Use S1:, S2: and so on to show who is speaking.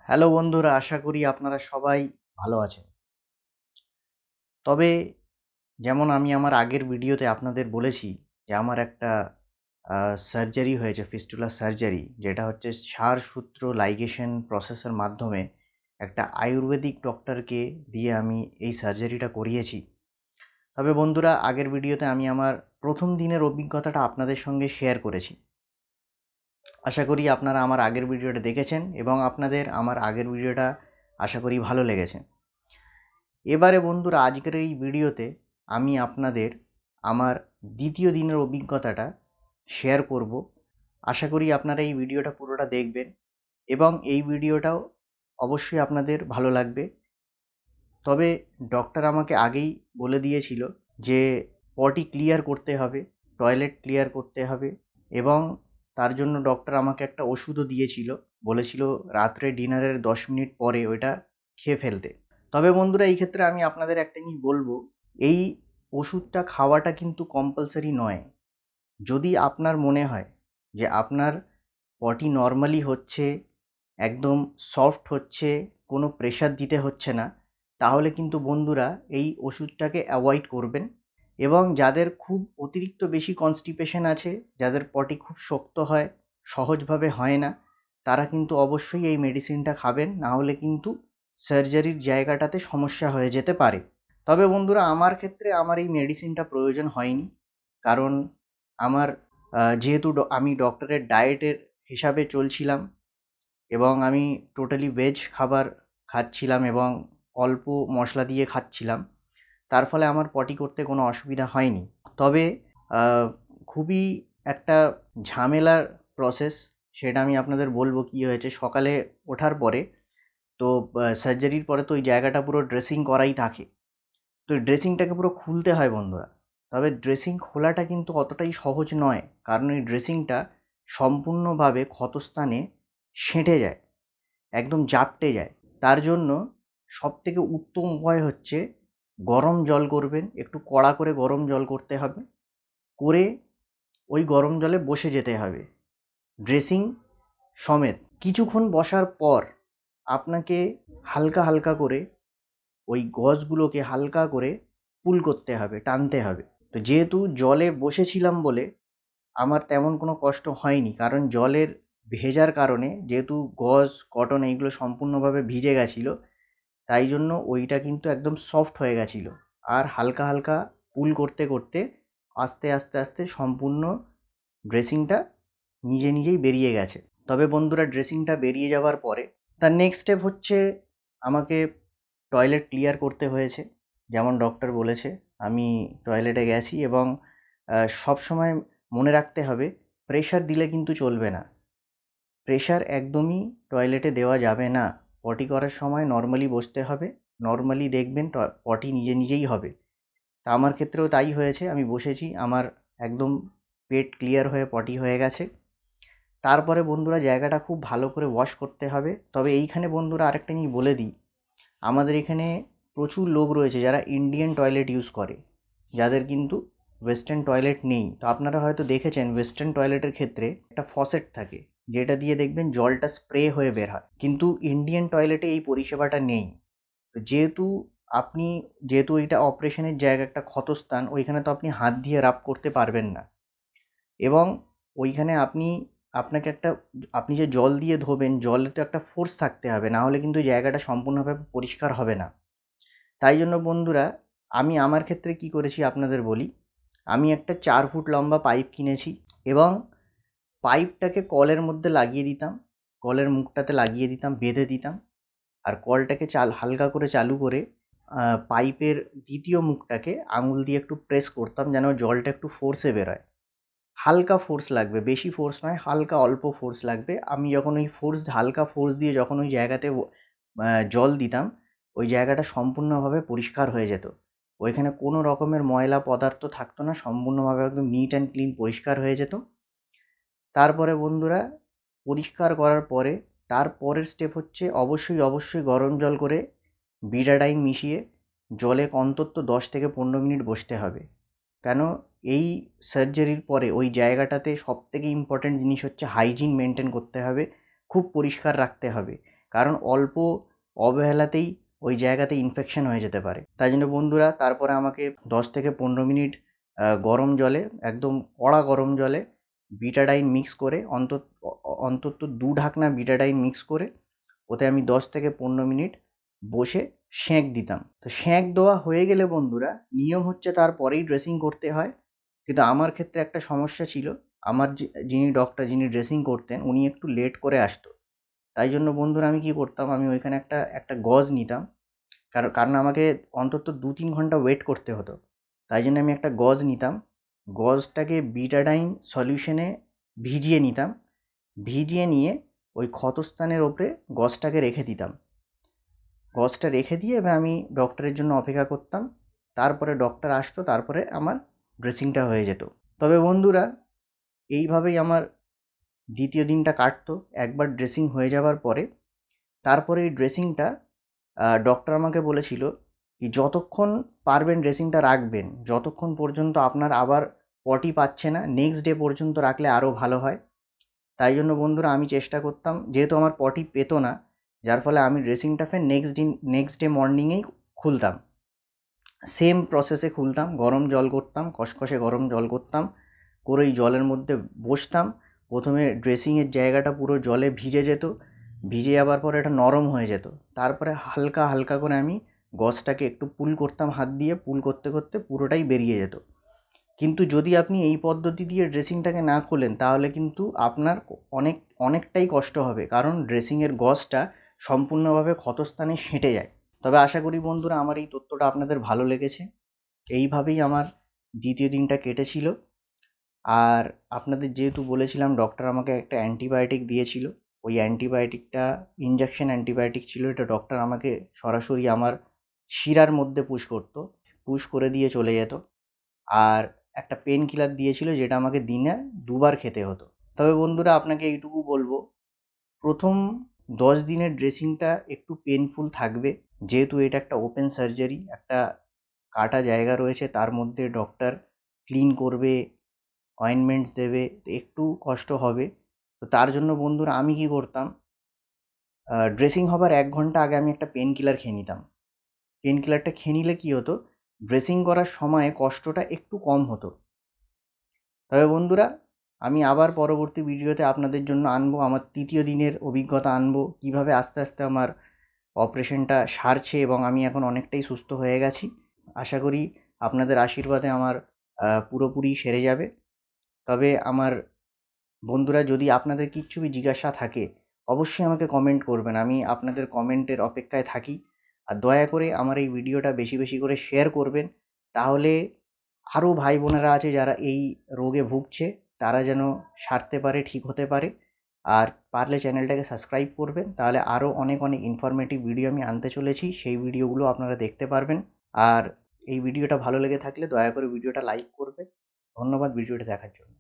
S1: Hello বন্ধুরা, আশা করি আপনারা সবাই ভালো আছেন। তবে যেমন আমি আমার আগের ভিডিওতে আপনাদের বলেছি যে আমার একটা সার্জারি হয়েছে, ফিস্টুলা সার্জারি, যেটা হচ্ছে সারসূত্র লাইগেশন প্রসেসের মাধ্যমে একটা আয়ুর্বেদিক ডক্টরকে দিয়ে আমি এই সার্জারিটা করিয়েছি। তবে বন্ধুরা, আগের ভিডিওতে আমি আমার প্রথম দিনের অভিজ্ঞতাটা আপনাদের সঙ্গে শেয়ার করেছি। আশা করি আপনারা আমার আগের ভিডিওটা দেখেছেন এবং আপনাদের আমার আগের ভিডিওটা আশা করি ভালো লেগেছে। এবারে বন্ধুরা, আজকের এই ভিডিওতে আমি আপনাদের আমার দ্বিতীয় দিনের অভিজ্ঞতাটা শেয়ার করব। আশা করি আপনারা এই ভিডিওটা পুরোটা দেখবেন এবং এই ভিডিওটাও অবশ্যই আপনাদের ভালো লাগবে। তবে ডক্টর আমাকে আগেই বলে দিয়েছিল যে পটি ক্লিয়ার করতে হবে, টয়লেট ক্লিয়ার করতে হবে এবং তার জন্য ডক্টর আমাকে একটা ওষুধও দিয়েছিল। বলেছিল রাত্রে ডিনারের 10 মিনিট পরে ওইটা খেয়ে ফেলতে। তবে বন্ধুরা, এই ক্ষেত্রে আমি আপনাদের একটা জিনিস বলবো, এই ওষুধটা খাওয়াটা কিন্তু কম্পালসারি নয়। যদি আপনার মনে হয় যে আপনার পটি নর্মালি হচ্ছে, একদম সফট হচ্ছে, কোনো প্রেশার দিতে হচ্ছে না, তাহলে কিন্তু বন্ধুরা এই ওষুধটাকে অ্যাভয়েড করবেন। এবং যাদের খুব অতিরিক্ত বেশি কনস্টিপেশন আছে, যাদের পটি খুব শক্ত হয়, সহজভাবে হয় না, তারা কিন্তু অবশ্যই এই মেডিসিনটা খাবেন, না হলে কিন্তু সার্জারির জায়গাটাতে সমস্যা হয়ে যেতে পারে। তবে বন্ধুরা, আমার ক্ষেত্রে আমার এই মেডিসিনটা প্রয়োজন হয়নি। কারণ আমার যেহেতু আমি ডক্টরের ডায়েটের হিসাবে চলছিলাম এবং আমি টোটালি ভেজ খাবার খাচ্ছিলাম এবং অল্প মশলা দিয়ে খাচ্ছিলাম, তার ফলে আমার পটি করতে কোনো অসুবিধা হয়নি। তবে খুবই একটা ঝামেলার প্রসেস, সেটা আমি আপনাদের বলবো কী হয়েছে। সকালে ওঠার পরে তো সার্জারির পরে তো ওই জায়গাটা পুরো ড্রেসিং করাই থাকে। তো এই ড্রেসিংটাকে পুরো খুলতে হয় বন্ধুরা। তবে ড্রেসিং খোলাটা কিন্তু অতটাই সহজ নয়, কারণ এই ড্রেসিংটা সম্পূর্ণভাবে ক্ষতস্থানে সেঁটে যায়, একদম জাপটে যায়। তার জন্য সবথেকে উত্তম উপায় হচ্ছে গরম জল করবেন, একটু কড়া করে গরম জল করতে হবে, করে ওই গরম জলে বসে যেতে হবে ড্রেসিং সমেত। কিছুক্ষণ বসার পর আপনাকে হালকা হালকা করে ওই গজগুলোকে হালকা করে পুল করতে হবে, টানতে হবে। তো যেহেতু জলে বসেছিলাম বলে আমার তেমন কোনো কষ্ট হয়নি, কারণ জলের ভেজার কারণে যেহেতু গজ, কটন এইগুলো সম্পূর্ণভাবে ভিজে গেছিলো, তাই জন্য ওইটা কিন্তু একদম সফট হয়ে গেছিলো। আর হালকা হালকা পুল করতে করতে আস্তে আস্তে আস্তে সম্পূর্ণ ড্রেসিংটা নিজে নিজেই বেরিয়ে গেছে। তবে বন্ধুরা, ড্রেসিংটা বেরিয়ে যাওয়ার পরে তার নেক্সট স্টেপ হচ্ছে আমাকে টয়লেট ক্লিয়ার করতে হয়েছে। যেমন ডক্টর বলেছে, আমি টয়লেটে গেছি এবং সবসময় মনে রাখতে হবে প্রেশার দিলে কিন্তু চলবে না। প্রেশার একদমই টয়লেটে দেওয়া যাবে না। পটি করার সময় নর্মালি বসতে হবে, নর্মালি দেখবেন পটি নিজে নিজেই হবে। তা আমার ক্ষেত্রেও তাই হয়েছে, আমি বসেছি, আমার একদম পেট ক্লিয়ার হয়ে পটি হয়ে গেছে। তারপরে বন্ধুরা, জায়গাটা খুব ভালো করে ওয়াশ করতে হবে। তবে এইখানে বন্ধুরা আরেকটা জিনিস বলে দিই, আমাদের এখানে প্রচুর লোক রয়েছে যারা ইন্ডিয়ান টয়লেট ইউজ করে, যাদের কিন্তু ওয়েস্টার্ন টয়লেট নেই। তো আপনারা হয়তো দেখেছেন ওয়েস্টার্ন টয়লেটের ক্ষেত্রে একটা ফসেট থাকে, যেটা দিয়ে দেখবেন জলটা স্প্রে হয়ে বের হয়, কিন্তু ইন্ডিয়ান টয়লেটে এই পরিষেবাটা নেই। তো যেহেতু এইটা অপারেশনের জায়গা, একটা ক্ষতস্থান, ওইখানে তো আপনি হাত দিয়ে রাব করতে পারবেন না এবং ওইখানে আপনাকে আপনি যে জল দিয়ে ধোবেন, জলে তো একটা ফোর্স থাকতে হবে, না হলে কিন্তু ওই জায়গাটা সম্পূর্ণভাবে পরিষ্কার হবে না। তাই জন্য বন্ধুরা, আমি আমার ক্ষেত্রে কী করেছি আপনাদের বলি। আমি একটা 4 ফুট লম্বা পাইপ কিনেছি এবং পাইপটাকে কলের মধ্যে লাগিয়ে দিতাম, কলের মুখটাতে লাগিয়ে দিতাম, বেঁধে দিতাম। আর কলটাকে হালকা করে চালু করে পাইপের দ্বিতীয় মুখটাকে আঙুল দিয়ে একটু প্রেস করতাম, যেন জলটা একটু ফোর্সে বেরোয়। হালকা ফোর্স লাগবে, বেশি ফোর্স নয়, হালকা অল্প ফোর্স লাগবে। আমি যখন ওই হালকা ফোর্স দিয়ে যখন ওই জায়গাতে জল দিতাম, ওই জায়গাটা সম্পূর্ণভাবে পরিষ্কার হয়ে যেত। ওইখানে কোনো রকমের ময়লা পদার্থ থাকতো না, সম্পূর্ণভাবে একদম নিট অ্যান্ড ক্লিন পরিষ্কার হয়ে যেত। তারপরে বন্ধুরা, পরিষ্কার করার পরে তার পরের স্টেপ হচ্ছে অবশ্যই গরম জল করে বিটাডাইন মিশিয়ে জলে অন্তত 10 থেকে 15 মিনিট বসতে হবে। কেন, এই সার্জারির পরে ওই জায়গাটাতে সবথেকে ইম্পর্ট্যান্ট জিনিস হচ্ছে হাইজিন মেনটেন করতে হবে, খুব পরিষ্কার রাখতে হবে। কারণ অল্প অবহেলাতেই ওই জায়গাতে ইনফেকশন হয়ে যেতে পারে। তাই জন্য বন্ধুরা তারপরে আমাকে 10 থেকে 15 মিনিট গরম জলে, একদম কড়া গরম জলে বিটাডাইন মিক্স করে অন্তত 2 ঢাকনা বিটাডাইন মিক্স করে ওতে আমি 10 থেকে 15 মিনিট বসে সেঁক দিতাম। তো সেঁক দেওয়া হয়ে গেলে বন্ধুরা নিয়ম হচ্ছে তারপরেই ড্রেসিং করতে হয়। কিন্তু আমার ক্ষেত্রে একটা সমস্যা ছিল, আমার যিনি ডক্টর, যিনি ড্রেসিং করতেন, উনি একটু লেট করে আসতো। তাই জন্য বন্ধুরা আমি কী করতাম, আমি ওইখানে একটা গজ নিতাম, কারণ আমাকে অন্তত 2-3 ঘন্টা ওয়েট করতে হতো। তাই জন্য আমি একটা গজ নিতাম, গজটাকে বিটাডাইন সলিউশনে ভিজিয়ে নিতাম, ভিজিয়ে নিয়ে ওই ক্ষতস্থানের ওপরে গজটাকে রেখে দিতাম। গজটা রেখে দিয়ে এবার আমি ডক্টরের জন্য অপেক্ষা করতাম। তারপরে ডক্টর আসতো, তারপরে আমার ড্রেসিংটা হয়ে যেত। তবে বন্ধুরা এইভাবেই আমার দ্বিতীয় দিনটা কাটতো। একবার ড্রেসিং হয়ে যাওয়ার পরে তারপরে এই ড্রেসিংটা ডক্টর আমাকে বলেছিল কি যতক্ষণ পারবেন ড্রেসিংটা রাখবেন, যতক্ষণ পর্যন্ত আপনার আবার পটি পাচ্ছে না, নেক্সট ডে পর্যন্ত রাখলে আরও ভালো হয়। তাই জন্য বন্ধুরা আমি চেষ্টা করতাম, যেহেতু আমার পটি পেত না, যার ফলে আমি ড্রেসিংটা ফের নেক্সট ডে মর্নিংয়েই খুলতাম। সেম প্রসেসে খুলতাম, গরম জল করতাম, কষকষে গরম জল করতাম, করে ওই জলের মধ্যে বসতাম। প্রথমে ড্রেসিংয়ের জায়গাটা পুরো জলে ভিজে যেত, ভিজে যাওয়ার পরে এটা নরম হয়ে যেত। তারপরে হালকা হালকা করে আমি গজটাকে একটু পুল করতাম, হাত দিয়ে পুল করতে করতে পুরোটাই বেরিয়ে যেত। কিন্তু যদি আপনি এই পদ্ধতি দিয়ে ড্রেসিংটাকে না খোলেন তাহলে কিন্তু আপনার অনেকটাই কষ্ট হবে, কারণ ড্রেসিংয়ের গজটা সম্পূর্ণভাবে ক্ষতস্থানে সেঁটে যায়। তবে আশা করি বন্ধুরা আমার এই তথ্যটা আপনাদের ভালো লেগেছে। এইভাবেই আমার দ্বিতীয় দিনটা কেটেছিল। আর আপনাদের যেহেতু বলেছিলাম ডক্টর আমাকে একটা অ্যান্টিবায়োটিক দিয়েছিল, ওই অ্যান্টিবায়োটিকটা ইনজেকশন অ্যান্টিবায়োটিক ছিল। এটা ডক্টর আমাকে সরাসরি আমার শিরার মধ্যে পুশ করে দিয়ে চলে যেত। আর একটা পেন কিলার দিয়েছিল যেটা আমাকে দিনে 2 বার খেতে হতো। তবে বন্ধুরা আপনাকে এইটুকু বলবো, প্রথম 10 দিনের ড্রেসিংটা একটু পেনফুল থাকবে, যেহেতু এটা একটা ওপেন সার্জারি, একটা কাটা জায়গা রয়েছে, তার মধ্যে ডক্টর ক্লিন করবে, অয়েনমেন্টস দেবে, তো একটু কষ্ট হবে। তো তার জন্য বন্ধুরা আমি কী করতাম, ড্রেসিং হবার 1 ঘন্টা আগে আমি একটা পেন কিলার খেয়ে নিতাম। পেন কিলারটা খেয়ে নিলে কী হতো, ড্রেসিং করার সময় কষ্টটা একটু কম হতো। তবে বন্ধুরা আমি আবার পরবর্তী ভিডিওতে আপনাদের জন্য আনবো আমার 3য় দিনের অভিজ্ঞতা আনবো, কীভাবে আস্তে আস্তে আমার অপারেশনটা সারছে এবং আমি এখন অনেকটাই সুস্থ হয়ে গেছি। আশা করি আপনাদের আশীর্বাদে আমার পুরোপুরি সেরে যাবে। তবে আমার বন্ধুরা যদি আপনাদের কিচ্ছু জিজ্ঞাসা থাকে অবশ্যই আমাকে কমেন্ট করবেন, আমি আপনাদের কমেন্টের অপেক্ষায় থাকি। আর দয়া করে আমার এই ভিডিওটা বেশি বেশি করে শেয়ার করবেন, তাহলে আরও ভাই বোনেরা আছে যারা এই রোগে ভুগছে, তারা যেন সারতে পারে, ঠিক হতে পারে। আর পারলে চ্যানেলটাকে সাবস্ক্রাইব করবেন, তাহলে আরও অনেক অনেক ইনফরমেটিভ ভিডিও আমি আনতে চলেছি, সেই ভিডিওগুলো আপনারা দেখতে পারবেন। আর এই ভিডিওটা ভালো লেগে থাকলে দয়া করে ভিডিওটা লাইক করবেন। ধন্যবাদ ভিডিওটা দেখার জন্য।